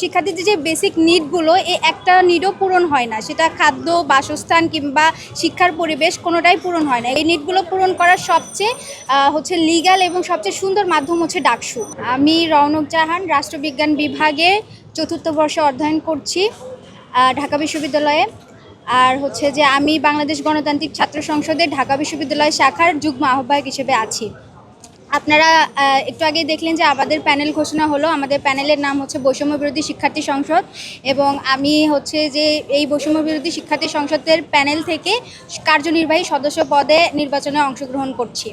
শিক্ষার্থীদের যে বেসিক নিডগুলো এই একটা নিডও পূরণ হয় না, সেটা খাদ্য, বাসস্থান কিংবা শিক্ষার পরিবেশ কোনোটাই পূরণ হয় না। এই নিডগুলো পূরণ করার সবচেয়ে লিগ্যাল এবং সবচেয়ে সুন্দর মাধ্যম হচ্ছে ডাকসু। আমি রওনক জাহান রাষ্ট্রবিজ্ঞান বিভাগে ৪র্থ বর্ষে অধ্যয়ন করছি ঢাকা বিশ্ববিদ্যালয়ে। আর যে আমি বাংলাদেশ গণতান্ত্রিক ছাত্র সংসদের ঢাকা বিশ্ববিদ্যালয় শাখার যুগ্ম আহ্বায়ক হিসেবে আছি। আপনারা একটু আগে দেখলেন যে আমাদের প্যানেল ঘোষণা হলো। আমাদের প্যানেলের নাম হচ্ছে বৈষম্য বিরোধী শিক্ষার্থী সংসদ, এবং আমি যে এই বৈষম্য বিরোধী শিক্ষার্থী সংসদের প্যানেল থেকে কার্যনির্বাহী সদস্য পদে নির্বাচনে অংশগ্রহণ করছি।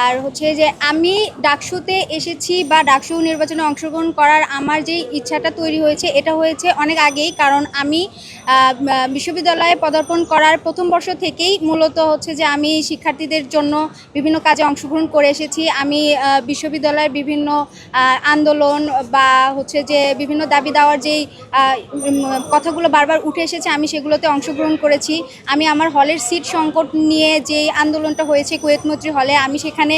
আর যে আমি ডাকসুতে এসেছি বা ডাকসু নির্বাচনে অংশগ্রহণ করার আমার যে ইচ্ছাটা তৈরি হয়েছে, এটা হয়েছে অনেক আগেই। কারণ আমি বিশ্ববিদ্যালয়ে পদার্পণ করার প্রথম বর্ষ থেকেই মূলত যে আমি শিক্ষার্থীদের জন্য বিভিন্ন কাজে অংশগ্রহণ করে এসেছি। আমি বিশ্ববিদ্যালয়ের বিভিন্ন আন্দোলন বা যে বিভিন্ন দাবি দেওয়ার যেই কথাগুলো বারবার উঠে এসেছে, আমি সেগুলোতে অংশগ্রহণ করেছি। আমি আমার হলের সিট সংকট নিয়ে যেই আন্দোলনটা হয়েছে কুয়েত মৈত্রী হলে, আমি সেখানে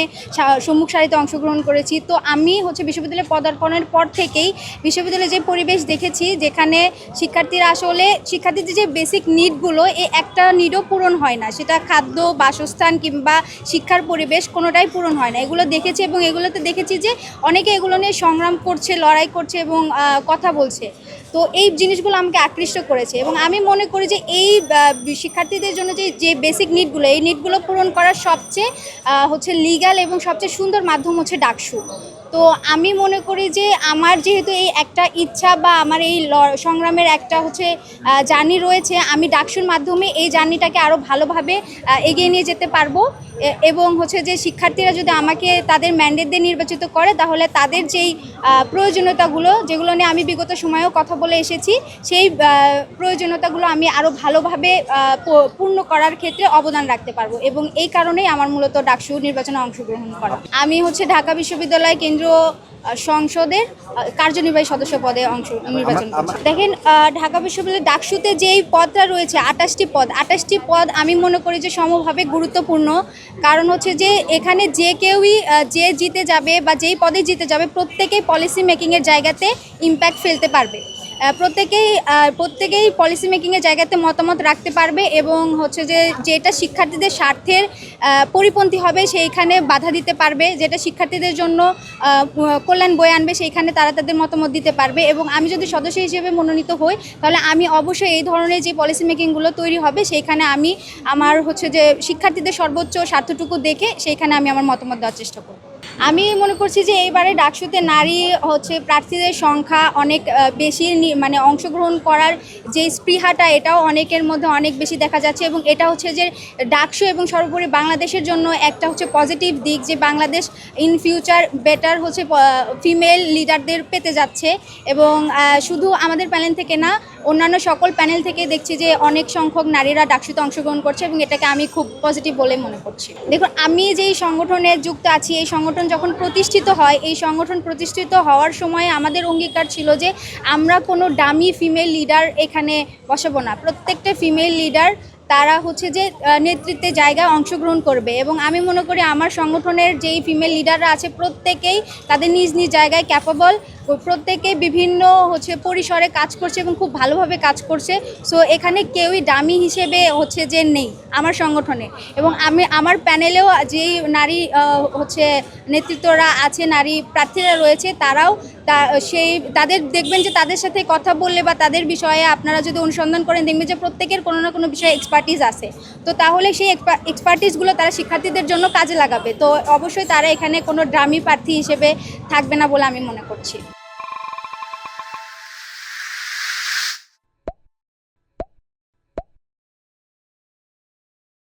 সম্মুখ সারিতে অংশগ্রহণ করেছি। তো আমি বিশ্ববিদ্যালয়ে পদার্পণের পর থেকেই বিশ্ববিদ্যালয়ে যে পরিবেশ দেখেছি, যেখানে শিক্ষার্থীদের যে বেসিক নিডগুলো এই একটা নিডও পূরণ হয় না, সেটা খাদ্য, বাসস্থান কিংবা শিক্ষার পরিবেশ কোনোটাই পূরণ হয় না। এগুলো দেখেছি এবং এগুলোতে দেখেছি যে অনেকে এগুলো নিয়ে সংগ্রাম করছে, লড়াই করছে এবং কথা বলছে। তো এই জিনিসগুলো আমাকে আকৃষ্ট করেছে, এবং আমি মনে করি যে এই শিক্ষার্থীদের জন্য যে বেসিক নিডগুলো, এই নিডগুলো পূরণ করার সবচেয়ে লিগ্যাল এবং সবচেয়ে সুন্দর মাধ্যম হচ্ছে ডাকসু। তো আমি মনে করি যে আমার যেহেতু এই একটা ইচ্ছা বা আমার এই সংগ্রামের একটা জার্নি রয়েছে, আমি ডাকসুর মাধ্যমে এই জার্নিটাকে আরও ভালোভাবে এগিয়ে নিয়ে যেতে পারবো। এবং যে শিক্ষার্থীরা যদি আমাকে তাদের ম্যান্ডেট দিয়ে নির্বাচিত করে, তাহলে তাদের যেই প্রয়োজনীয়তাগুলো, যেগুলো নিয়ে আমি বিগত সময়েও কথা বলে এসেছি, সেই প্রয়োজনীয়তাগুলো আমি আরও ভালোভাবে পূর্ণ করার ক্ষেত্রে অবদান রাখতে পারবো। এবং এই কারণেই আমার মূলত ডাকসু নির্বাচনে অংশগ্রহণ করা। আমি ঢাকা বিশ্ববিদ্যালয় কেন্দ্রীয় সংসদের কার্যনির্বাহী সদস্য পদে নির্বাচন করছি। দেখেন, ঢাকা বিশ্ববিদ্যালয়ের ডাকসুতে যেই পদটা রয়েছে 28টি পদ আমি মনে করি যে সমভাবে গুরুত্বপূর্ণ। কারণ যে এখানে যে কেউই যে জিতে যাবে বা যেই পদে জিতে যাবে, প্রত্যেকেই পলিসি মেকিংয়ের জায়গাতে ইম্প্যাক্ট ফেলতে পারবে। প্রত্যেকেই পলিসি মেকিংয়ের জায়গাতে মতামত রাখতে পারবে, এবং যেটা শিক্ষার্থীদের স্বার্থের পরিপন্থী হবে সেইখানে বাধা দিতে পারবে, যেটা শিক্ষার্থীদের জন্য কল্যাণ বয়ে আনবে সেইখানে তারা তাদের মতামত দিতে পারবে। এবং আমি যদি সদস্য হিসেবে মনোনীত হই, তাহলে আমি অবশ্যই এই ধরনের যে পলিসি মেকিংগুলো তৈরি হবে, সেইখানে আমি আমার যে শিক্ষার্থীদের সর্বোচ্চ স্বার্থটুকু দেখে সেইখানে আমি আমার মতামত দেওয়ার চেষ্টা করব। আমি মনে করছি যে এইবারে ডাকসুতে নারী প্রার্থীদের সংখ্যা অনেক বেশি, মানে অংশগ্রহণ করার যে স্পৃহাটা, এটাও অনেকের মধ্যে অনেক বেশি দেখা যাচ্ছে। এবং এটা যে ডাকসু এবং সর্বোপরি বাংলাদেশের জন্য একটা পজিটিভ দিক, যে Bangladesh in future better female লিডারদের পেতে যাচ্ছে। এবং শুধু আমাদের প্যানেল থেকে না, অন্যান্য সকল প্যানেল থেকে দেখছি যে অনেক সংখ্যক নারীরা ডাকসুতে অংশগ্রহণ করছে, এবং এটাকে আমি খুব পজিটিভ বলে মনে করছি। দেখুন, আমি যেই সংগঠনে যুক্ত আছি, এই সংগঠন যখন প্রতিষ্ঠিত হয়, এই সংগঠন প্রতিষ্ঠিত হওয়ার সময় আমাদের অঙ্গীকার ছিল যে আমরা কোনো ডামি ফিমেল লিডার এখানে বসাবো না। প্রত্যেকটা ফিমেল লিডার তারা যে নেতৃত্বে জায়গায় অংশগ্রহণ করবে। এবং আমি মনে করি আমার সংগঠনের যেই ফিমেল লিডাররা আছে, প্রত্যেকেই তাদের নিজ নিজ জায়গায় ক্যাপাবল, প্রত্যেকেই বিভিন্ন পরিসরে কাজ করছে এবং খুব ভালোভাবে কাজ করছে। সো এখানে কেউই ডামি হিসেবে যে নেই আমার সংগঠনে। এবং আমার প্যানেলেও যেই নারী নেতৃত্বরা আছে, নারী প্রার্থীরা রয়েছে, তারাও তাদের দেখবেন যে তাদের সাথে কথা বললে বা তাদের বিষয়ে আপনারা যদি অনুসন্ধান করেন, দেখবেন যে প্রত্যেকের কোনো না কোনো বিষয়ে এক্সপার্টিস আছে। তো তাহলে সেই এক্সপার্টিসগুলো তারা শিক্ষার্থীদের জন্য কাজে লাগাবে। তো অবশ্যই তারা এখানে কোনো ডামি প্রার্থী হিসেবে থাকবে না বলে আমি মনে করছি।